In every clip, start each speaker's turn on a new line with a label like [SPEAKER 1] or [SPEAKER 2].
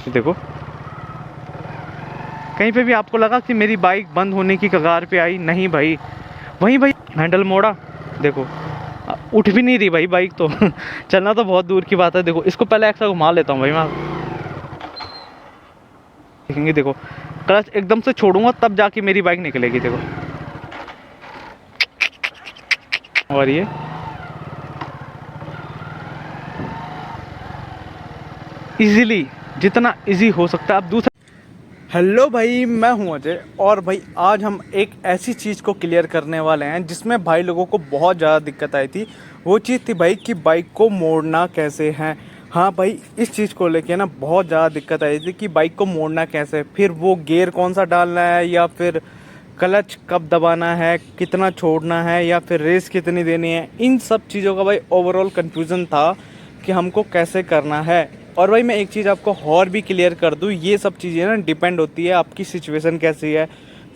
[SPEAKER 1] ये देखो, कहीं पे भी आपको लगा कि मेरी बाइक बंद होने की कगार पे आई, नहीं भाई, वहीं भाई हैंडल मोड़ा, देखो उठ भी नहीं रही भाई बाइक तो चलना तो बहुत दूर की बात है। देखो इसको पहले ऐसा घुमा लेता हूँ भाई मैं, देखेंगे देखो, क्लच एकदम से छोड़ूंगा तब जाके मेरी बाइक निकलेगी, देखो। और ये इजीली, जितना इजी हो सकता है आप दूसरा। हेलो भाई, मैं हूं अजय, और भाई आज हम एक ऐसी चीज़ को क्लियर करने वाले हैं जिसमें भाई लोगों को बहुत ज़्यादा दिक्कत आई थी। वो चीज़ थी भाई कि बाइक को मोड़ना कैसे है। हाँ भाई, इस चीज़ को लेके ना बहुत ज़्यादा दिक्कत आई थी कि बाइक को मोड़ना कैसे, फिर वो गियर कौन सा डालना है, या फिर क्लच कब दबाना है, कितना छोड़ना है, या फिर रेस कितनी देनी है। इन सब चीज़ों का भाई ओवरऑल कन्फ्यूज़न था कि हमको कैसे करना है। और भाई मैं एक चीज़ आपको और भी क्लियर कर दूँ, ये सब चीज़ें ना डिपेंड होती है आपकी सिचुएशन कैसी है।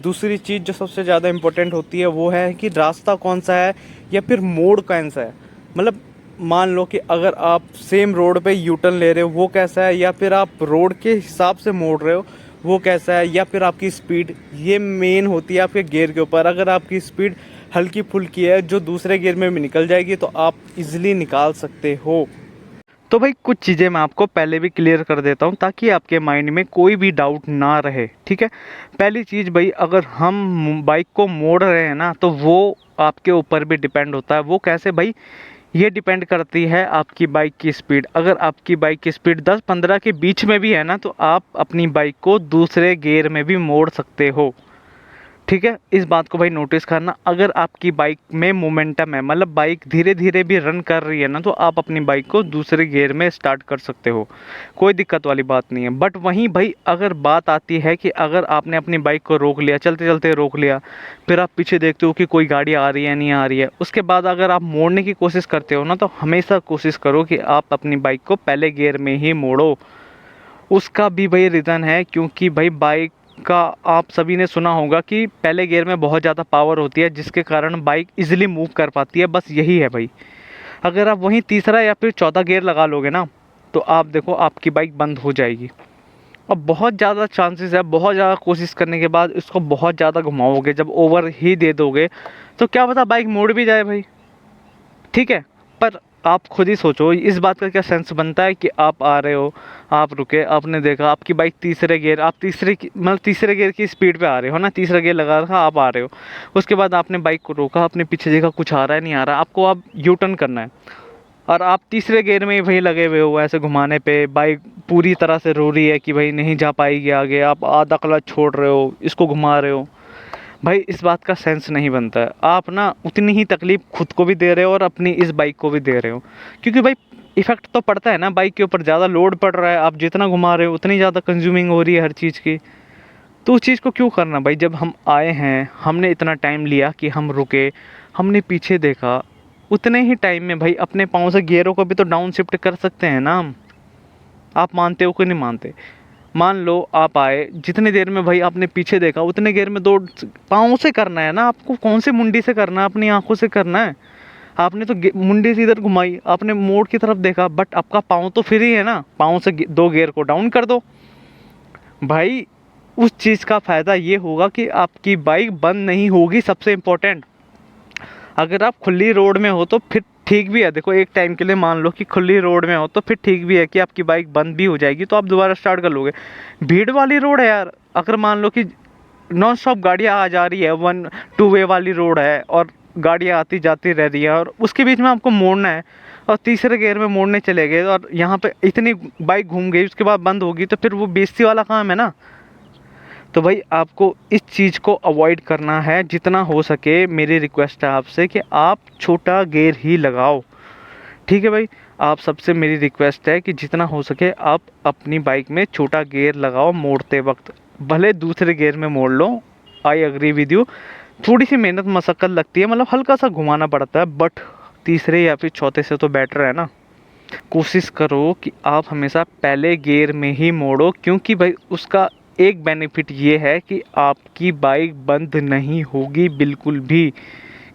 [SPEAKER 1] दूसरी चीज़ जो सबसे ज़्यादा इम्पोर्टेंट होती है वो है कि रास्ता कौन सा है या फिर मोड़ कौन सा है। मतलब मान लो कि अगर आप सेम रोड पे यू टर्न ले रहे हो वो कैसा है, या फिर आप रोड के हिसाब से मोड़ रहे हो वो कैसा है, या फिर आपकी स्पीड, ये मेन होती है आपके गियर के ऊपर। अगर आपकी स्पीड हल्की फुल्की है जो दूसरे गियर में भी निकल जाएगी तो आप इजीली निकाल सकते हो। तो भाई कुछ चीज़ें मैं आपको पहले भी क्लियर कर देता हूँ ताकि आपके माइंड में कोई भी डाउट ना रहे, ठीक है। पहली चीज़ भाई, अगर हम बाइक को मोड़ रहे हैं ना तो वो आपके ऊपर भी डिपेंड होता है। वो कैसे भाई, ये डिपेंड करती है आपकी बाइक की स्पीड। अगर आपकी बाइक की स्पीड 10-15 के बीच में भी है ना तो आप अपनी बाइक को दूसरे गियर में भी मोड़ सकते हो, ठीक है। इस बात को भाई नोटिस करना। अगर आपकी बाइक में मोमेंटम है, मतलब बाइक धीरे धीरे भी रन कर रही है ना, तो आप अपनी बाइक को दूसरे गियर में स्टार्ट कर सकते हो, कोई दिक्कत वाली बात नहीं है। बट वहीं भाई अगर बात आती है कि अगर आपने अपनी बाइक को रोक लिया, चलते चलते रोक लिया, फिर आप पीछे देखते हो कि कोई गाड़ी आ रही है नहीं आ रही है, उसके बाद अगर आप मोड़ने की कोशिश करते हो ना, तो हमेशा कोशिश करो कि आप अपनी बाइक को पहले गियर में ही मोड़ो। उसका भी भाई रीज़न है, क्योंकि भाई बाइक का आप सभी ने सुना होगा कि पहले गियर में बहुत ज़्यादा पावर होती है जिसके कारण बाइक इजीली मूव कर पाती है, बस यही है भाई। अगर आप वहीं तीसरा या फिर चौथा गियर लगा लोगे ना तो आप देखो आपकी बाइक बंद हो जाएगी। और बहुत ज़्यादा चांसेस है, बहुत ज़्यादा कोशिश करने के बाद इसको बहुत ज़्यादा घुमाओगे, जब ओवर ही दे दोगे तो क्या पता बाइक मुड़ भी जाए भाई, ठीक है। पर आप खुद ही सोचो, इस बात का क्या सेंस बनता है कि आप आ रहे हो, आप रुके, आपने देखा आपकी बाइक तीसरे गियर, आप मतलब तीसरे गियर की स्पीड पे आ रहे हो ना, तीसरा गियर लगा रखा, आप आ रहे हो, उसके बाद आपने बाइक को रोका, अपने पीछे देखा कुछ आ रहा है नहीं आ रहा, आपको अब यू टर्न करना है, और आप तीसरे गियर में ही भाई लगे हुए हो ऐसे घुमाने पे, बाइक पूरी तरह से रो रही है कि भाई नहीं जा पाएगी आगे, आप आधा क्लच छोड़ रहे हो, इसको घुमा रहे हो, भाई इस बात का सेंस नहीं बनता है। आप ना उतनी ही तकलीफ खुद को भी दे रहे हो और अपनी इस बाइक को भी दे रहे हो, क्योंकि भाई इफेक्ट तो पड़ता है ना बाइक के ऊपर, ज़्यादा लोड पड़ रहा है, आप जितना घुमा रहे हो उतनी ज़्यादा कंज्यूमिंग हो रही है हर चीज़ की। तो उस चीज़ को क्यों करना भाई, जब हम आए हैं, हमने इतना टाइम लिया कि हम रुके, हमने पीछे देखा, उतने ही टाइम में भाई अपने पाँव से गियरों को भी तो डाउन शिफ्ट कर सकते हैं ना हम। आप मानते हो कि नहीं मानते? मान लो आप आए, जितनी देर में भाई आपने पीछे देखा उतने देर में दो पाँव से करना है ना आपको, कौन से मुंडी से करना है, अपनी आंखों से करना है। आपने तो मुंडी से इधर घुमाई, आपने मोड़ की तरफ देखा, बट आपका पाँव तो फ्री है ना, पाँव से दो गियर को डाउन कर दो भाई। उस चीज़ का फ़ायदा ये होगा कि आपकी बाइक बंद नहीं होगी। सबसे इम्पोर्टेंट, अगर आप खुली रोड में हो तो फिर ठीक भी है, देखो एक टाइम के लिए मान लो कि खुली रोड में हो तो फिर ठीक भी है कि आपकी बाइक बंद भी हो जाएगी तो आप दोबारा स्टार्ट कर लोगे। भीड़ वाली रोड है यार, अगर मान लो कि नॉन स्टॉप गाड़ियाँ आ जा रही है, 1-2 वे वाली रोड है और गाड़ियाँ आती जाती रह रही है, और उसके बीच में आपको मोड़ना है और तीसरे गियर में मोड़ने चले गए और यहाँ पे इतनी बाइक घूम गई उसके बाद बंद होगी, तो फिर वो बेइज्जती वाला काम है ना। तो भाई आपको इस चीज़ को अवॉइड करना है जितना हो सके। मेरी रिक्वेस्ट है आपसे कि आप छोटा गियर ही लगाओ, ठीक है भाई। आप सबसे मेरी रिक्वेस्ट है कि जितना हो सके आप अपनी बाइक में छोटा गियर लगाओ मोड़ते वक्त, भले दूसरे गियर में मोड़ लो। आई एग्री विद यू, थोड़ी सी मेहनत मशक्क़त लगती है, मतलब हल्का सा घुमाना पड़ता है, बट तीसरे या फिर चौथे से तो बेटर है ना। कोशिश करो कि आप हमेशा पहले गियर में ही मोड़ो, क्योंकि भाई उसका एक बेनिफिट ये है कि आपकी बाइक बंद नहीं होगी बिल्कुल भी,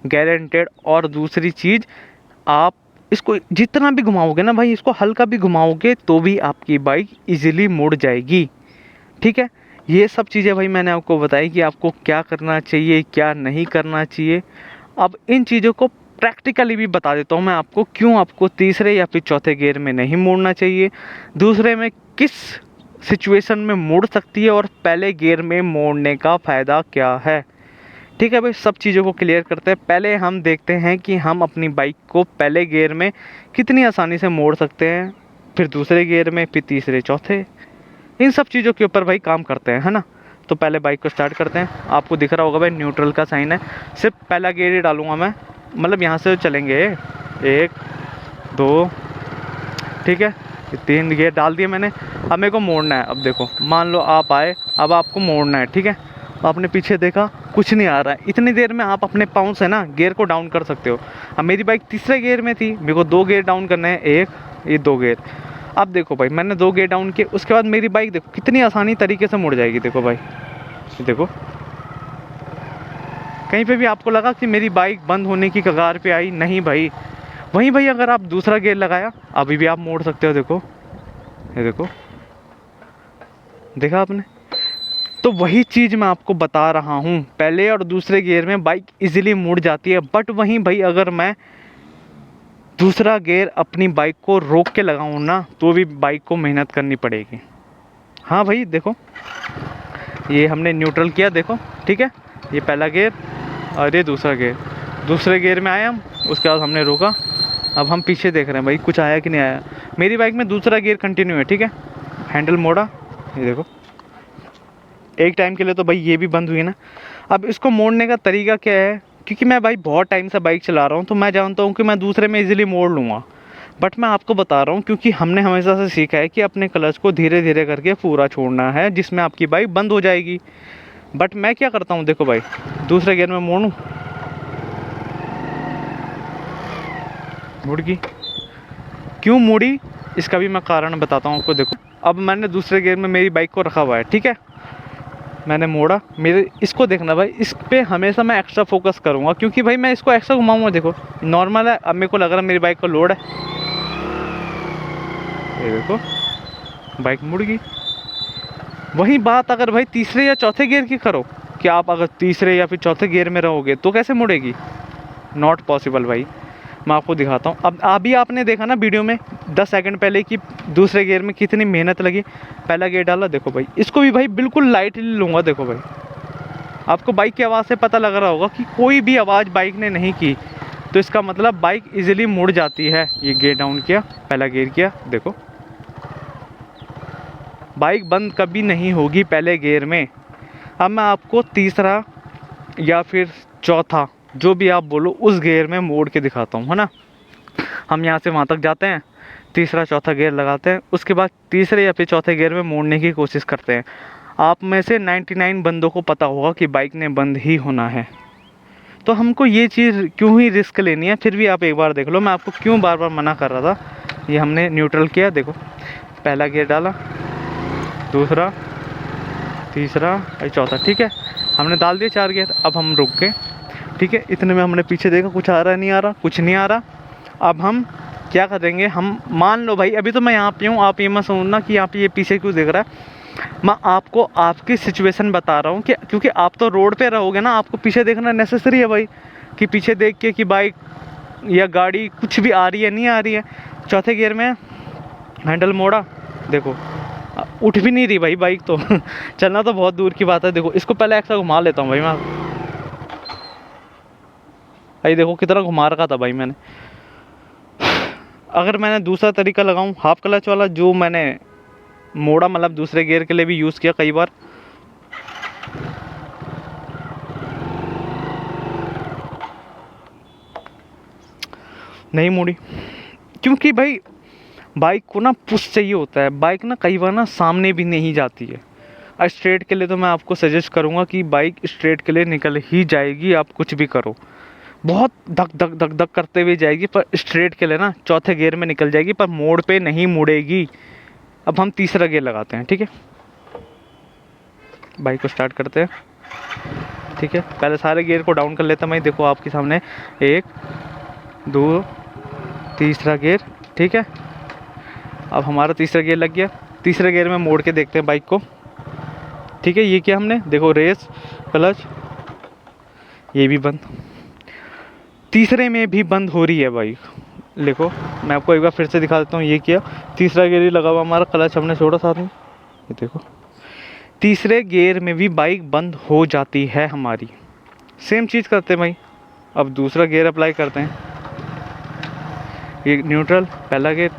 [SPEAKER 1] गारंटेड। और दूसरी चीज़, आप इसको जितना भी घुमाओगे ना भाई, इसको हल्का भी घुमाओगे तो भी आपकी बाइक इजीली मुड़ जाएगी। ठीक है, ये सब चीज़ें भाई मैंने आपको बताई कि आपको क्या करना चाहिए, क्या नहीं करना चाहिए। अब इन चीज़ों को प्रैक्टिकली भी बता देता हूँ मैं आपको, क्यों आपको तीसरे या फिर चौथे गियर में नहीं मोड़ना चाहिए, दूसरे में किस सिचुएशन में मुड़ सकती है, और पहले गियर में मोड़ने का फ़ायदा क्या है। ठीक है भाई, सब चीज़ों को क्लियर करते हैं। पहले हम देखते हैं कि हम अपनी बाइक को पहले गियर में कितनी आसानी से मोड़ सकते हैं, फिर दूसरे गियर में, फिर तीसरे, चौथे, इन सब चीज़ों के ऊपर भाई काम करते हैं, है ना। तो पहले बाइक को स्टार्ट करते हैं। आपको दिख रहा होगा भाई न्यूट्रल का साइन है, सिर्फ पहला गियर ही डालूंगा मैं, मतलब यहाँ से चलेंगे 1 2, ठीक है, 3 गियर डाल दिए मैंने। अब मेरे को मोड़ना है। अब देखो, मान लो आप आए, अब आपको मोड़ना है, ठीक है। आपने पीछे देखा, कुछ नहीं आ रहा है, इतनी देर में आप अपने पाँव से ना गियर को डाउन कर सकते हो। अब मेरी बाइक तीसरे गियर में थी, मेरे को 2 गियर डाउन करने हैं, 1 ये 2 गियर। अब देखो भाई, मैंने 2 गियर डाउन किए, उसके बाद मेरी बाइक देखो कितनी आसानी तरीके से मुड़ जाएगी। देखो भाई, देखो, कहीं पे भी आपको लगा कि मेरी बाइक बंद होने की कगार पे आई, नहीं भाई। वहीं भाई अगर आप दूसरा गियर लगाया, अभी भी आप मोड़ सकते हो। देखो, ये देखो, देखा आपने। तो वही चीज़ मैं आपको बता रहा हूँ, पहले और दूसरे गियर में बाइक इजीली मुड़ जाती है। बट वहीं भाई अगर मैं दूसरा गियर अपनी बाइक को रोक के लगाऊँ ना, तो भी बाइक को मेहनत करनी पड़ेगी। हाँ भाई देखो, ये हमने न्यूट्रल किया, देखो, ठीक है, ये पहला गियर और ये दूसरा गियर। दूसरे गियर में आए हम, उसके बाद हमने रोका। अब हम पीछे देख रहे हैं भाई कुछ आया कि नहीं आया। मेरी बाइक में दूसरा गियर कंटिन्यू है, ठीक है, हैंडल मोड़ा, ये देखो, एक टाइम के लिए तो भाई ये भी बंद हुई ना। अब इसको मोड़ने का तरीका क्या है, क्योंकि मैं भाई बहुत टाइम से बाइक चला रहा हूँ, तो मैं जानता हूँ कि मैं दूसरे में इजीली मोड़ लूँगा। बट मैं आपको बता रहा हूँ क्योंकि हमने हमेशा से सीखा है कि अपने क्लच को धीरे धीरे करके पूरा छोड़ना है, जिसमें आपकी बाइक बंद हो जाएगी। बट मैं क्या करता हूँ, देखो भाई, दूसरे गियर में मोड़ूँ, मुड़ गई। क्यों मुड़ी, इसका भी मैं कारण बताता हूँ आपको। देखो, अब मैंने दूसरे गियर में मेरी बाइक को रखा हुआ है, ठीक है, मैंने मोड़ा, मेरे इसको देखना भाई, इस पे हमेशा मैं एक्स्ट्रा फोकस करूँगा, क्योंकि भाई मैं इसको एक्स्ट्रा घुमाऊँगा। देखो नॉर्मल है, अब मेरे को लग रहा है मेरी बाइक को लोड है, ये देखो बाइक मुड़ गई। वही बात अगर भाई तीसरे या चौथे गियर की करो, कि आप अगर तीसरे या फिर चौथे गियर में रहोगे तो कैसे मुड़ेगी, नॉट पॉसिबल भाई। मैं आपको दिखाता हूँ। अब अभी आपने देखा ना वीडियो में 10 सेकंड पहले कि दूसरे गियर में कितनी मेहनत लगी। पहला गियर डाला, देखो भाई, इसको भी भाई बिल्कुल लाइटली लूँगा। देखो भाई, आपको बाइक की आवाज़ से पता लग रहा होगा कि कोई भी आवाज़ बाइक ने नहीं की, तो इसका मतलब बाइक इजीली मुड़ जाती है। ये गियर डाउन किया, पहला गियर किया, देखो बाइक बंद कभी नहीं होगी पहले गियर में। अब मैं आपको तीसरा या फिर चौथा, जो भी आप बोलो, उस गियर में मोड़ के दिखाता हूँ, है ना। हम यहाँ से वहाँ तक जाते हैं, तीसरा चौथा गियर लगाते हैं, उसके बाद तीसरे या फिर चौथे गियर में मोड़ने की कोशिश करते हैं। आप में से 99 बंदों को पता होगा कि बाइक ने बंद ही होना है, तो हमको ये चीज़ क्यों ही रिस्क लेनी है। फिर भी आप एक बार देख लो, मैं आपको क्यों बार बार मना कर रहा था। ये हमने न्यूट्रल किया, देखो पहला गियर डाला, दूसरा, तीसरा और चौथा, ठीक है, हमने डाल दिए 4 गियर। अब हम रुक गए, ठीक है, इतने में हमने पीछे देखा कुछ आ रहा है, नहीं आ रहा, कुछ नहीं आ रहा। अब हम क्या करेंगे, हम मान लो भाई अभी तो मैं यहाँ पे हूँ, आप ये मत समझना कि यहाँ पे ये पीछे क्यों देख रहा है। मैं आपको आपकी सिचुएशन बता रहा हूँ कि क्योंकि आप तो रोड पे रहोगे ना, आपको पीछे देखना नेसेसरी है भाई, कि पीछे देख के कि बाइक या गाड़ी कुछ भी आ रही है, नहीं आ रही है। चौथे गियर में हैंडल मोड़ा, देखो उठ भी नहीं रही भाई बाइक तो चलना तो बहुत दूर की बात है। देखो इसको पहले एक्स्ट्रा घुमा लेता हूँ भाई मैं, भाई देखो कितना घुमा रखा था भाई मैंने। अगर मैंने दूसरा तरीका लगाऊं, हाफ क्लच वाला, जो मैंने मोड़ा, मतलब दूसरे गियर के लिए भी यूज़ किया कई बार, नहीं मुड़ी, क्योंकि भाई बाइक को ना पुश चाहिए होता है। बाइक ना कई बार ना सामने भी नहीं जाती है। स्ट्रेट के लिए तो मैं आपको सजेस्ट करूँगा कि बाइक स्ट्रेट के लिए निकल ही जाएगी, आप कुछ भी करो, बहुत धक धक धक धक करते हुए जाएगी, पर स्ट्रेट के लिए ना चौथे गियर में निकल जाएगी, पर मोड़ पे नहीं मुड़ेगी। अब हम तीसरा गियर लगाते हैं, ठीक है, बाइक को स्टार्ट करते हैं, ठीक है, पहले सारे गियर को डाउन कर लेता मैं। देखो आपके सामने 1 2 तीसरा गियर, ठीक है। अब हमारा तीसरा गियर लग गया। तीसरे गियर में मोड़ के देखते हैं बाइक को, ठीक है। ये किया हमने, देखो रेस, क्लच, ये भी बंद। तीसरे में भी बंद हो रही है बाइक, देखो मैं आपको एक बार फिर से दिखा देता हूँ। ये किया, तीसरा गियर ही लगा हुआ हमारा, क्लच हमने छोड़ा साथ में, ये देखो तीसरे गियर में भी बाइक बंद हो जाती है हमारी। सेम चीज़ करते हैं भाई। अब दूसरा गियर अप्लाई करते हैं। ये न्यूट्रल, पहला गियर,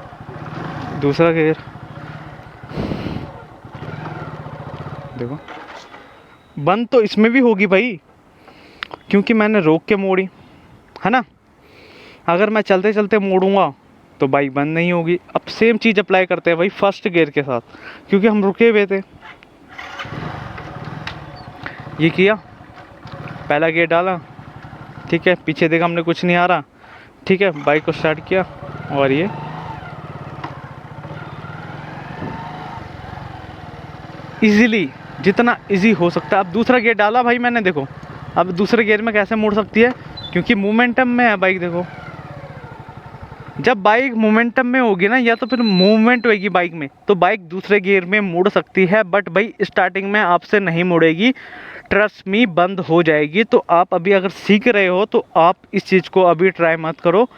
[SPEAKER 1] दूसरा गियर, देखो बंद तो इसमें भी होगी भाई, क्योंकि मैंने रोक के मोड़ी है ना। अगर मैं चलते चलते मोड़ूंगा तो बाइक बंद नहीं होगी। अब सेम चीज़ अप्लाई करते हैं भाई फर्स्ट गियर के साथ, क्योंकि हम रुके हुए थे। ये किया, पहला गियर डाला, ठीक है, पीछे देखा हमने कुछ नहीं आ रहा, ठीक है, बाइक को स्टार्ट किया और ये इजीली, जितना इजी हो सकता है। अब दूसरा गियर डाला भाई मैंने, देखो अब दूसरे गियर में कैसे मुड़ सकती है, क्योंकि मोमेंटम में है बाइक। देखो जब बाइक मोमेंटम में होगी ना, या तो फिर मूवमेंट होगी बाइक में, तो बाइक दूसरे गियर में मुड़ सकती है। बट भाई स्टार्टिंग में आपसे नहीं मुड़ेगी, ट्रस्ट मी, बंद हो जाएगी। तो आप अभी अगर सीख रहे हो तो आप इस चीज़ को अभी ट्राई मत करो।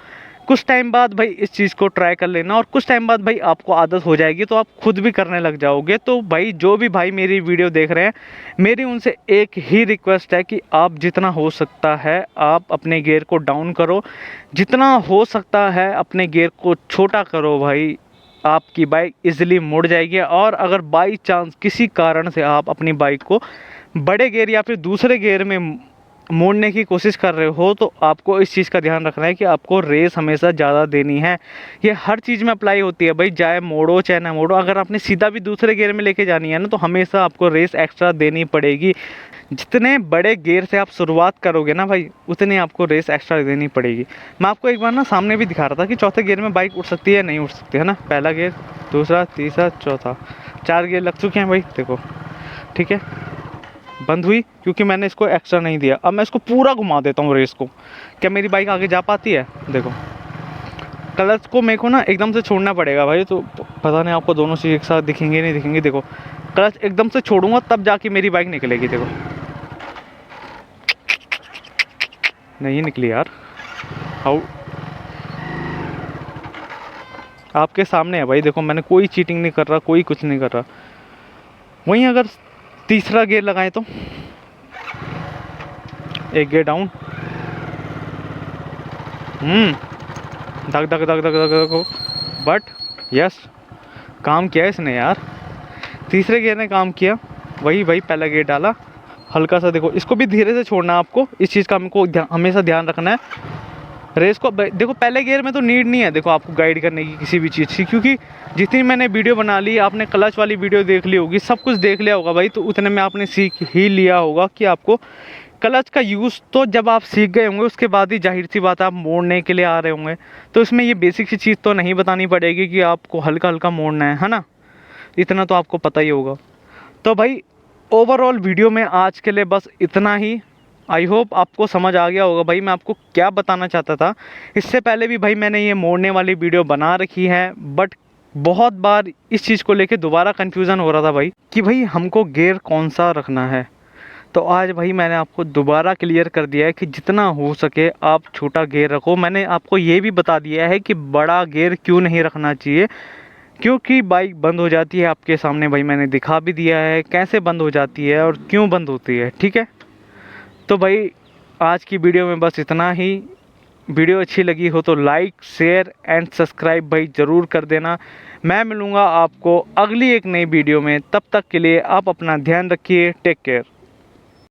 [SPEAKER 1] कुछ टाइम बाद भाई इस चीज़ को ट्राई कर लेना, और कुछ टाइम बाद भाई आपको आदत हो जाएगी, तो आप खुद भी करने लग जाओगे। तो भाई जो भी भाई मेरी वीडियो देख रहे हैं, मेरी उनसे एक ही रिक्वेस्ट है कि आप जितना हो सकता है आप अपने गियर को डाउन करो, जितना हो सकता है अपने गियर को छोटा करो भाई, आपकी बाइक इजीली मुड़ जाएगी। और अगर बाई चांस किसी कारण से आप अपनी बाइक को बड़े गियर या फिर दूसरे गियर में मोड़ने की कोशिश कर रहे हो, तो आपको इस चीज़ का ध्यान रखना है कि आपको रेस हमेशा ज़्यादा देनी है। ये हर चीज़ में अप्लाई होती है भाई, चाहे मोड़ो चाहे ना मोड़ो। अगर आपने सीधा भी दूसरे गियर में लेके जानी है ना, तो हमेशा आपको रेस एक्स्ट्रा देनी पड़ेगी। जितने बड़े गियर से आप शुरुआत करोगे ना भाई, उतनी आपको रेस एक्स्ट्रा देनी पड़ेगी। मैं आपको एक बार ना सामने भी दिखा रहा था कि चौथे गियर में बाइक उठ सकती है या नहीं उठ सकती है ना। पहला गियर, दूसरा, तीसरा, चौथा, 4 गियर लग चुके हैं भाई, देखो ठीक है। बंद हुई क्योंकि मैंने इसको एक्स्ट्रा नहीं दिया। अब मैं इसको पूरा घुमा देता हूँ रेस को, क्या मेरी बाइक आगे जा पाती है। देखो क्लच को मेरे को ना एकदम से छोड़ना पड़ेगा भाई, तो पता नहीं आपको दोनों चीज़ एक साथ दिखेंगे नहीं दिखेंगे। देखो क्लच एकदम से छोड़ूंगा तब जाके मेरी बाइक निकलेगी। देखो नहीं निकली यार, हाउ, आपके सामने है भाई, देखो मैंने कोई चीटिंग नहीं कर रहा, कोई कुछ नहीं कर रहा। वहीं अगर तीसरा गियर लगाएं तो एक गियर डाउन, धक धक धक धक धक धक, बट यस काम किया इसने यार। तीसरे गियर ने काम किया, वही भाई पहला गियर डाला, हल्का सा, देखो इसको भी धीरे से छोड़ना है आपको, इस चीज़ का हमको हमेशा ध्यान रखना है। रेस को देखो पहले गियर में तो नीड नहीं है देखो आपको गाइड करने की किसी भी चीज़ की, क्योंकि जितनी मैंने वीडियो बना ली, आपने क्लच वाली वीडियो देख ली होगी, सब कुछ देख लिया होगा भाई, तो उतने में आपने सीख ही लिया होगा कि आपको क्लच का यूज़ तो जब आप सीख गए होंगे उसके बाद ही जाहिर सी बात है आप मोड़ने के लिए आ रहे होंगे, तो इसमें ये बेसिक सी चीज़ तो नहीं बतानी पड़ेगी कि आपको हल्का हल्का मोड़ना है ना, इतना तो आपको पता ही होगा। तो भाई ओवरऑल वीडियो में आज के लिए बस इतना ही। आई होप आपको समझ आ गया होगा भाई मैं आपको क्या बताना चाहता था। इससे पहले भी भाई मैंने ये मोड़ने वाली वीडियो बना रखी है, बट बहुत बार इस चीज़ को लेके दोबारा कन्फ्यूज़न हो रहा था भाई कि भाई हमको गियर कौन सा रखना है। तो आज भाई मैंने आपको दोबारा क्लियर कर दिया है कि जितना हो सके आप छोटा गियर रखो। मैंने आपको ये भी बता दिया है कि बड़ा गियर क्यों नहीं रखना चाहिए, क्योंकि बाइक बंद हो जाती है। आपके सामने भाई मैंने दिखा भी दिया है कैसे बंद हो जाती है और क्यों बंद होती है, ठीक है। तो भाई आज की वीडियो में बस इतना ही। वीडियो अच्छी लगी हो तो लाइक, शेयर एंड सब्सक्राइब भाई ज़रूर कर देना। मैं मिलूँगा आपको अगली एक नई वीडियो में, तब तक के लिए आप अपना ध्यान रखिए। Take care.